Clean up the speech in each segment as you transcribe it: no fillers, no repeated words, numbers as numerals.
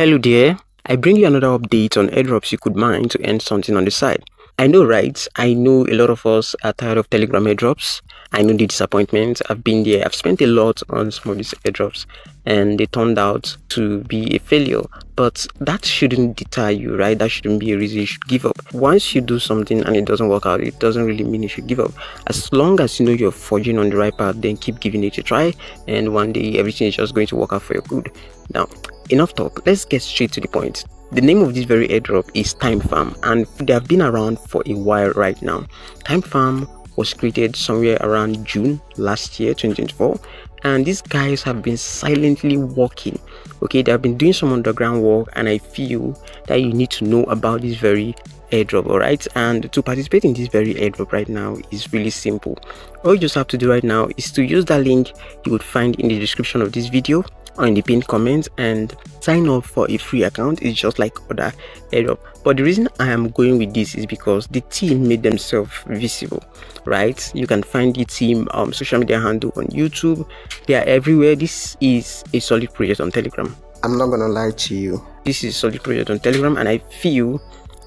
Hello there, I bring you another update on airdrops you could mine to earn something on the side. I know, right? I know a lot of us are tired of Telegram airdrops. I know the disappointment. I've been there. I've spent a lot on some of these airdrops and they turned out to be a failure. But that shouldn't deter you, right? That shouldn't be a reason you should give up. Once you do something and it doesn't work out, it doesn't really mean you should give up. As long as you know you're forging on the right path, then keep giving it a try, and one day everything is just going to work out for your good. Now, enough talk, let's get straight to the point. The name of this very airdrop is Timefarm, and they have been around for a while right now. Timefarm was created somewhere around June last year, 2024, and these guys have been silently working. Okay, they have been doing some underground work, and I feel that you need to know about this very airdrop. All right, and to participate in this very airdrop right now is really simple. All you just have to do right now is to use that link you would find in the description of this video or in the pinned comment and sign up for a free account. It's just like other airdrop, but the reason I am going with this is because the team made themselves visible, right? You can find the team social media handle on YouTube. They are everywhere. This is a solid project on Telegram. I'm not gonna lie to you, this is a solid project on Telegram, and I feel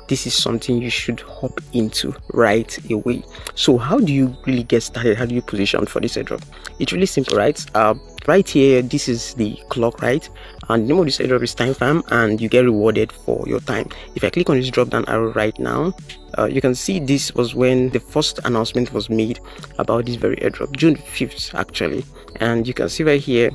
this is something you should hop into right away. So how do you really get started? How do you position for this airdrop? It's really simple, right? Right here, this is the clock, right? And the name of this airdrop is Timefarm, and you get rewarded for your time. If I click on this drop down arrow right now, you can see this was when the first announcement was made about this very airdrop, June 5th actually. And you can see right here,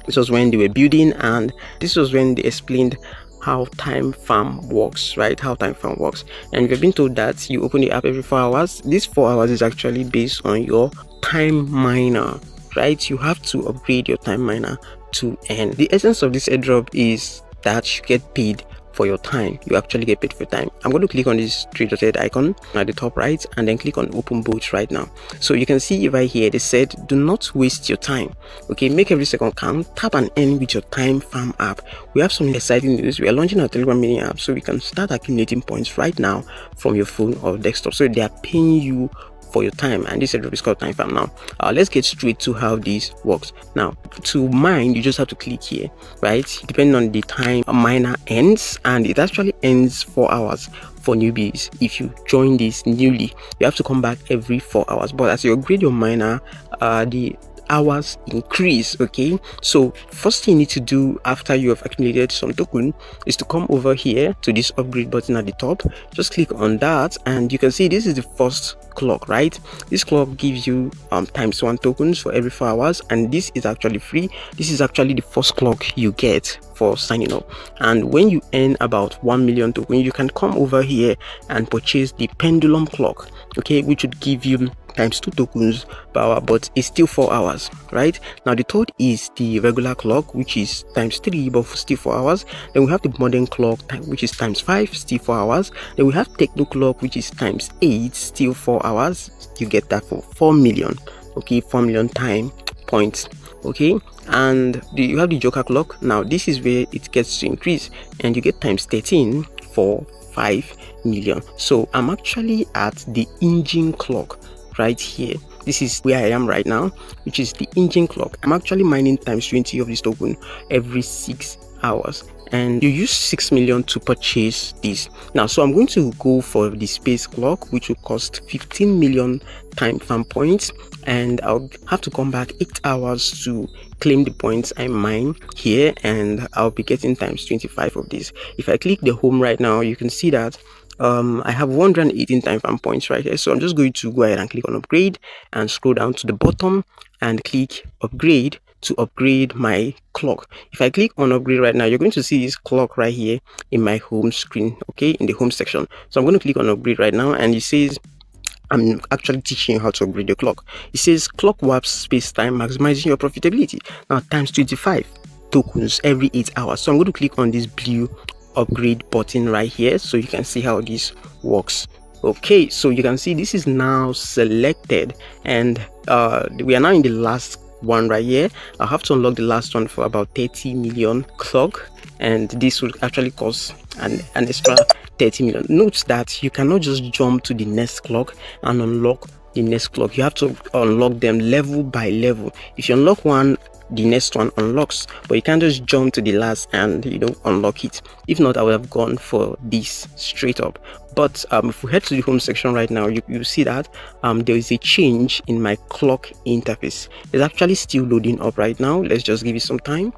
this was when they were building, and this was when they explained how Timefarm works, right? How Timefarm works. And we've been told that you open the app every 4 hours. This 4 hours is actually based on your time miner, right? You have to upgrade your time miner to earn. The essence of this airdrop is that you get paid for your time. You actually get paid for time. I'm going to click on this three-dotted icon at the top right and then click on open both right now. So you can see right here they said do not waste your time. Okay, make every second count. Tap and earn with your Timefarm app. We have some exciting news. We are launching our Telegram mini app, so we can start accumulating points right now from your phone or desktop. So they are paying you for your time, and this airdrop is called Timefarm. Now let's get straight to how this works. Now, to mine, you just have to click here, right? Depending on the time a miner ends, and it actually ends 4 hours for newbies. If you join this newly, you have to come back every 4 hours, but as you upgrade your miner, the hours increase. Okay, so first thing you need to do after you have accumulated some token is to come over here to this upgrade button at the top. Just click on that, and you can see this is the first clock, right? This clock gives you ×1 tokens for every 4 hours, and this is actually free. This is actually the first clock you get for signing up, and when you earn about 1 million tokens, you can come over here and purchase the pendulum clock, okay, which would give you ×2 tokens per hour, but it's still 4 hours, right? Now the third is the regular clock, which is ×3 but still 4 hours. Then we have the modern clock, which is ×5, still 4 hours. Then we have techno clock, which is ×8, still 4 hours. You get that for 4 million, okay, 4 million time points. Okay, and you have the joker clock. Now this is where it gets to increase, and you get ×13 for 5 million. So I'm actually at the engine clock right here. This is where I am right now, which is the engine clock. I'm actually mining ×20 of this token every 6 hours, and you use 6 million to purchase this. Now, so I'm going to go for the space clock, which will cost 15 million Timefarm points, and I'll have to come back 8 hours to claim the points I mine here, and I'll be getting ×25 of this. If I click the home right now, you can see that I have 118 Timefarm points right here. So I'm just going to go ahead and click on upgrade and scroll down to the bottom and click upgrade to upgrade my clock. If I click on upgrade right now, you're going to see this clock right here in my home screen, okay, in the home section. So I'm going to click on upgrade right now, and it says I'm actually teaching you how to upgrade your clock. It says clock warps space time, maximizing your profitability. Now ×25 tokens every 8 hours. So I'm going to click on this blue upgrade button right here, so you can see how this works. Okay, so you can see this is now selected, and we are now in the last one right here. I'll have to unlock the last one for about 30 million clock, and this will actually cost an extra 30 million. Note that you cannot just jump to the next clock and unlock the next clock. You have to unlock them level by level. If you unlock one the next one unlocks, but you can't just jump to the last and unlock it. If not, I would have gone for this straight up. But if we head to the home section right now, you see that there is a change in my clock interface. It's actually still loading up right now. Let's just give it some time.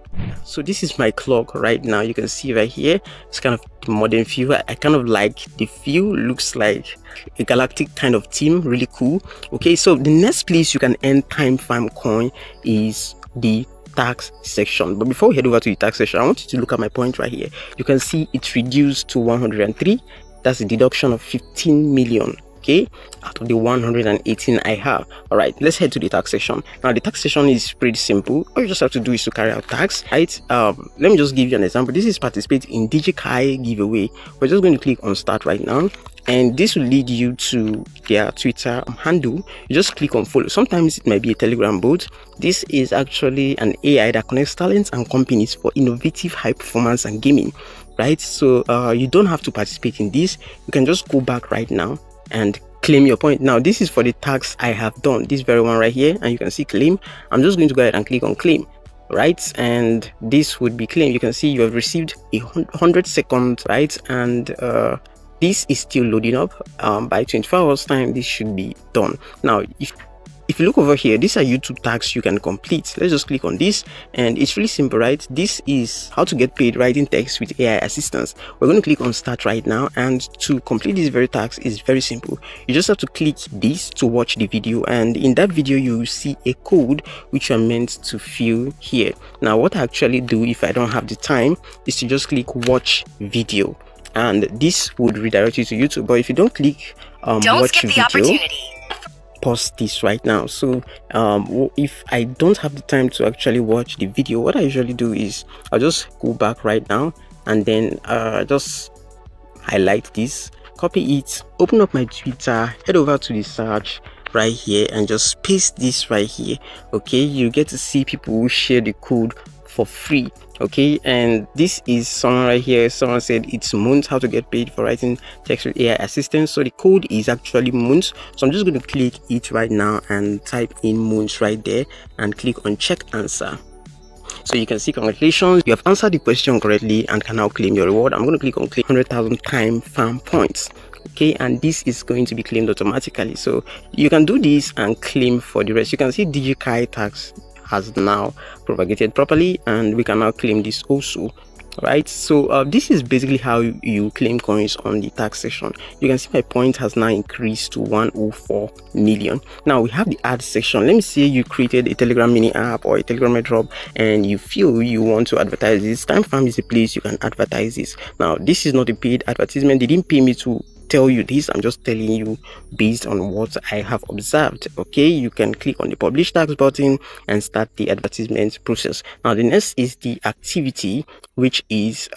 So this is my clock right now. You can see right here, it's kind of modern feel. I kind of like the feel. Looks like a galactic kind of theme. Really cool. Okay, so the next place you can earn Timefarm coin is the tax section. But before we head over to the tax section, I want you to look at my point right here. You can see it's reduced to 103. That's a deduction of 15 million, okay, out of the 118 I have. All right, let's head to the tax section. Now the tax section is pretty simple. All you just have to do is to carry out tax, right? Let me just give you an example. This is participate in DigiKai giveaway. We're just going to click on start right now, and this will lead you to their Twitter handle. You just click on follow. Sometimes it might be a Telegram bot. This is actually an AI that connects talents and companies for innovative high performance and gaming, right? So you don't have to participate in this. You can just go back right now and claim your point. Now this is for the tax I have done, this very one right here, and you can see claim. I'm just going to go ahead and click on claim, right? And this would be claim. You can see you have received 100 seconds, right? And this is still loading up. By 24 hours time this should be done. Now if you look over here, these are YouTube tasks you can complete. Let's just click on this, and it's really simple, right? This is how to get paid writing text with AI assistance. We're going to click on start right now, and to complete this very task is very simple. You just have to click this to watch the video, and in that video you will see a code which you are meant to fill here. Now what I actually do if I don't have the time is to just click watch video, and this would redirect you to YouTube. But if you don't click watch video, pause this right now. So if I don't have the time to actually watch the video, what I usually do is I'll just go back right now, and then just highlight this, copy it, open up my Twitter, head over to the search right here, and just paste this right here. Okay, you get to see people who share the code for free. Okay, and this is someone right here. Someone said it's Moons, how to get paid for writing text with AI assistance. So the code is actually Moons. So I'm just going to click it right now and type in Moons right there and click on check answer. So you can see congratulations, you have answered the question correctly and can now claim your reward. I'm going to click on claim 100,000 Timefarm points. Okay, and this is going to be claimed automatically. So you can do this and claim for the rest. You can see DigiKai tax has now propagated properly, and we can now claim this also, right? So this is basically how you claim coins on the tax section. You can see my point has now increased to 104 million. Now we have the ad section. Let me say you created a Telegram mini app or a Telegram airdrop and you feel you want to advertise this. Timefarm is a place you can advertise this. Now this is not a paid advertisement. They didn't pay me to tell you this. I'm just telling you based on what I have observed. Okay, you can click on the publish tax button and start the advertisement process. Now the next is the activity, which is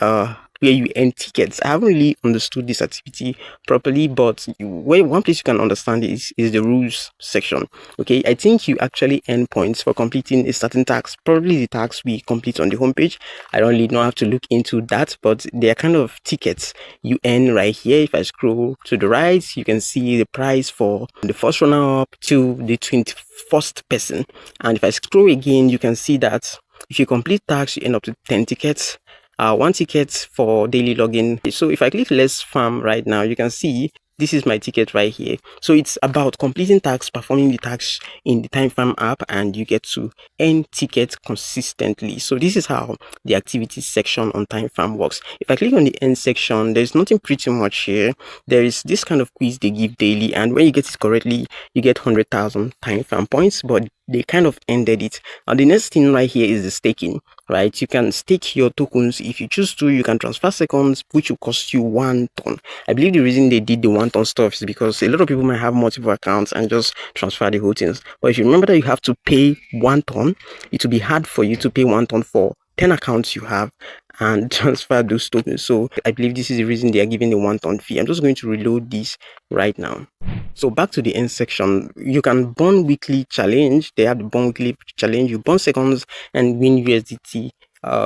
where you earn tickets. I haven't really understood this activity properly, but one place you can understand is the rules section. Okay, I think you actually earn points for completing a certain task, probably the task we complete on the homepage. I don't really know how to look into that, but they are kind of tickets you earn right here. If I scroll to the right, you can see the price for the first runner up to the 21st person, and if I scroll again, you can see that if you complete tasks, you end up to 10 tickets. 1 ticket for daily login. So if I click let's farm right now, you can see this is my ticket right here. So it's about completing tasks, performing the tasks in the Timefarm app, and you get to earn tickets consistently. So this is how the activities section on Timefarm works. If I click on the end section, there's nothing pretty much here. There is this kind of quiz they give daily, and when you get it correctly, you get 100,000 Timefarm points, but they kind of ended it. Now the next thing right here is the staking, right? You can stake your tokens if you choose to. You can transfer seconds, which will cost you 1 ton. I believe the reason they did the 1 ton stuff is because a lot of people might have multiple accounts and just transfer the whole things. But if you remember that you have to pay 1 ton, it will be hard for you to pay 1 ton for 10 accounts you have and transfer those tokens. So I believe this is the reason they are giving the 1 ton fee. I'm just going to reload this right now. So back to the end section, you can burn weekly challenge. They have the burn weekly challenge. You burn seconds and win USDT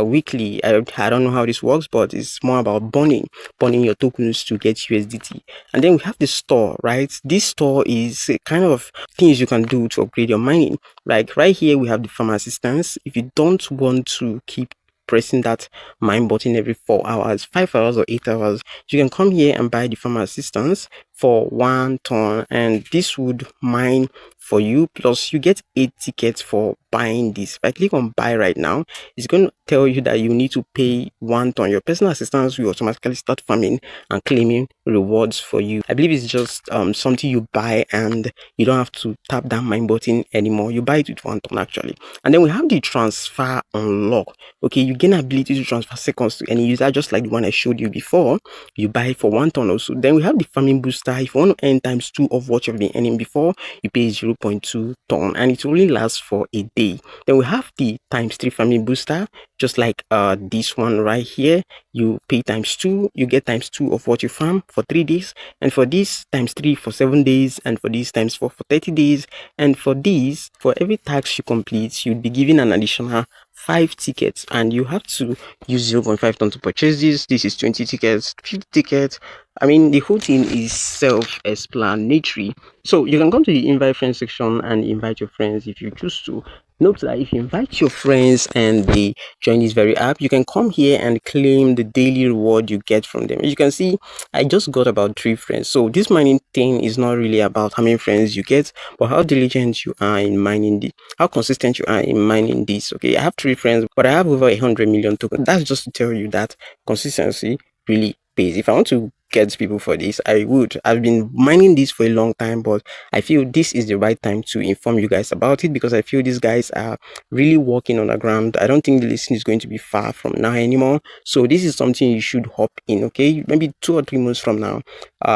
weekly. I don't know how this works, but it's more about burning your tokens to get USDT. And then we have the store, right? This store is a kind of things you can do to upgrade your mining. Like right here, we have the farm assistance. If you don't want to keep pressing that mine button every 4 hours, 5 hours, or 8 hours, you can come here and buy the farmer assistance for 1 ton, and this would mine for you, plus you get 8 tickets for buying this. If I click on buy right now, it's going to tell you that you need to pay 1 ton. Your personal assistance will automatically start farming and claiming rewards for you. I believe it's just something you buy and you don't have to tap that mine button anymore. You buy it with 1 ton actually. And then we have the transfer unlock. Okay, you gain ability to transfer seconds to any user, just like the one I showed you before. You buy it for 1 ton also. Then we have the farming booster. If you want to earn ×2 of what you've been earning before, you pay 0.2 ton, and it only lasts for a day. Then we have the ×3 farming booster, just like this one right here. You pay ×2, you get ×2 of what you farm for 3 days, and for this ×3 for 7 days, and for this ×4 for 30 days, and for this, for every task you complete, you'd be given an additional 5 tickets, and you have to use 0.5 ton to purchase this. This is 20 tickets, 50 tickets. I mean, the whole thing is self-explanatory. So you can come to the invite friends section and invite your friends if you choose to. Note that if you invite your friends and they join this very app, you can come here and claim the daily reward you get from them. As you can see, I just got about 3 friends. So this mining thing is not really about how many friends you get, but how diligent you are in mining the, how consistent you are in mining this. Okay, I have 3 friends, but I have over 100 million tokens. That's just to tell you that consistency really pays. If I want to get people for this, I would. I've been mining this for a long time, but I feel this is the right time to inform you guys about it, because I feel these guys are really working on the ground. I don't think the listing is going to be far from now anymore, so this is something you should hop in. Okay, maybe 2 or 3 months from now,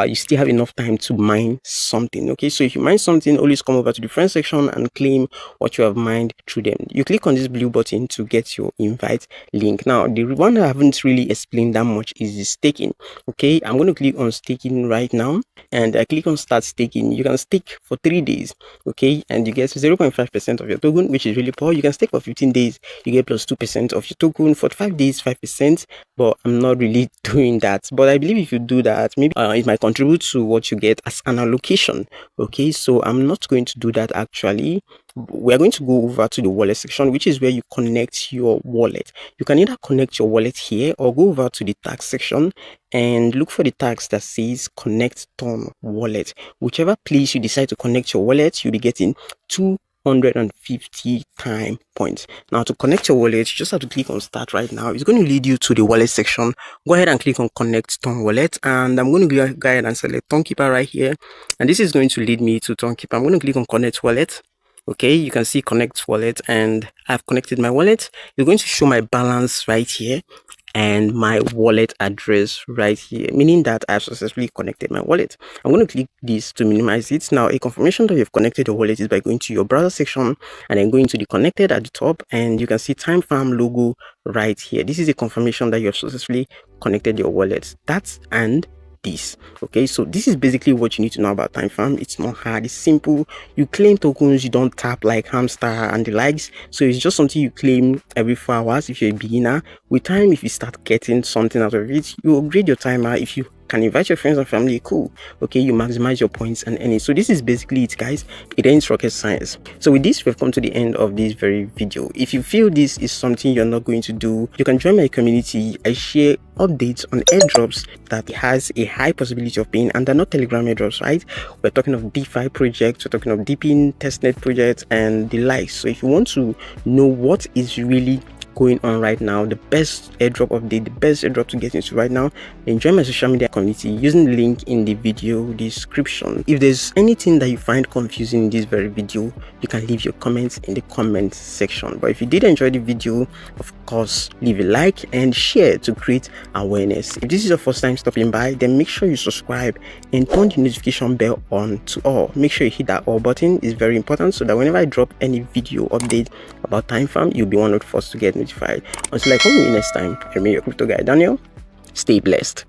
you still have enough time to mine something. Okay, so if you mine something, always come over to the friend section and claim what you have mined through them. You click on this blue button to get your invite link. Now, the one I haven't really explained that much is the staking. Okay, I'm going to click on staking right now, and I click on start staking. You can stake for 3 days, okay, and you get 0.5% of your token, which is really poor. You can stake for 15 days, you get plus 2% of your token. For 5 days, 5%, but I'm not really doing that. But I believe if you do that, maybe it might contribute to what you get as an allocation. Okay, so I'm not going to do that actually. We're going to go over to the wallet section, which is where you connect your wallet. You can either connect your wallet here or go over to the tax section and look for the tax that says connect ton wallet. Whichever place you decide to connect your wallet, you'll be getting 250 time points. Now, to connect your wallet, you just have to click on start right now. It's going to lead you to the wallet section. Go ahead and click on connect ton wallet, and I'm going to go ahead and select Tonkeeper right here, and this is going to lead me to Tonkeeper. I'm going to click on connect wallet. Okay, you can see connect wallet, and I've connected my wallet. You're going to show my balance right here and my wallet address right here, meaning that I've successfully connected my wallet. I'm going to click this to minimize it. Now, a confirmation that you've connected your wallet is by going to your browser section and then going to the connected at the top, and you can see Timefarm logo right here. This is a confirmation that you have successfully connected your wallet. That's and this. Okay, so this is basically what you need to know about Timefarm. It's not hard, it's simple. You claim tokens, you don't tap like hamster and the likes, so it's just something you claim every 4 hours if you're a beginner. With time, if you start getting something out of it, you upgrade your timer. If you can invite your friends and family, cool. Okay, you maximize your points and earnings. So this is basically it, guys. It ain't rocket science. So with this, we've come to the end of this very video. If you feel this is something you're not going to do, you can join my community. I share updates on airdrops that has a high possibility of being, and they're not Telegram airdrops, right? We're talking of DeFi projects, we're talking of deepin testnet projects and the likes. So if you want to know what is really going on right now, the best airdrop update, the best airdrop to get into right now, enjoy my social media community using the link in the video description. If there's anything that you find confusing in this very video, you can leave your comments in the comment section. But if you did enjoy the video, of course, leave a like and share to create awareness. If this is your first time stopping by, then make sure you subscribe and turn the notification bell on to all. Make sure you hit that all button. It's very important, so that whenever I drop any video update about Timefarm, you'll be one of the first to get notified. Until I come with you next time, I remain your crypto guy Daniel. Stay blessed.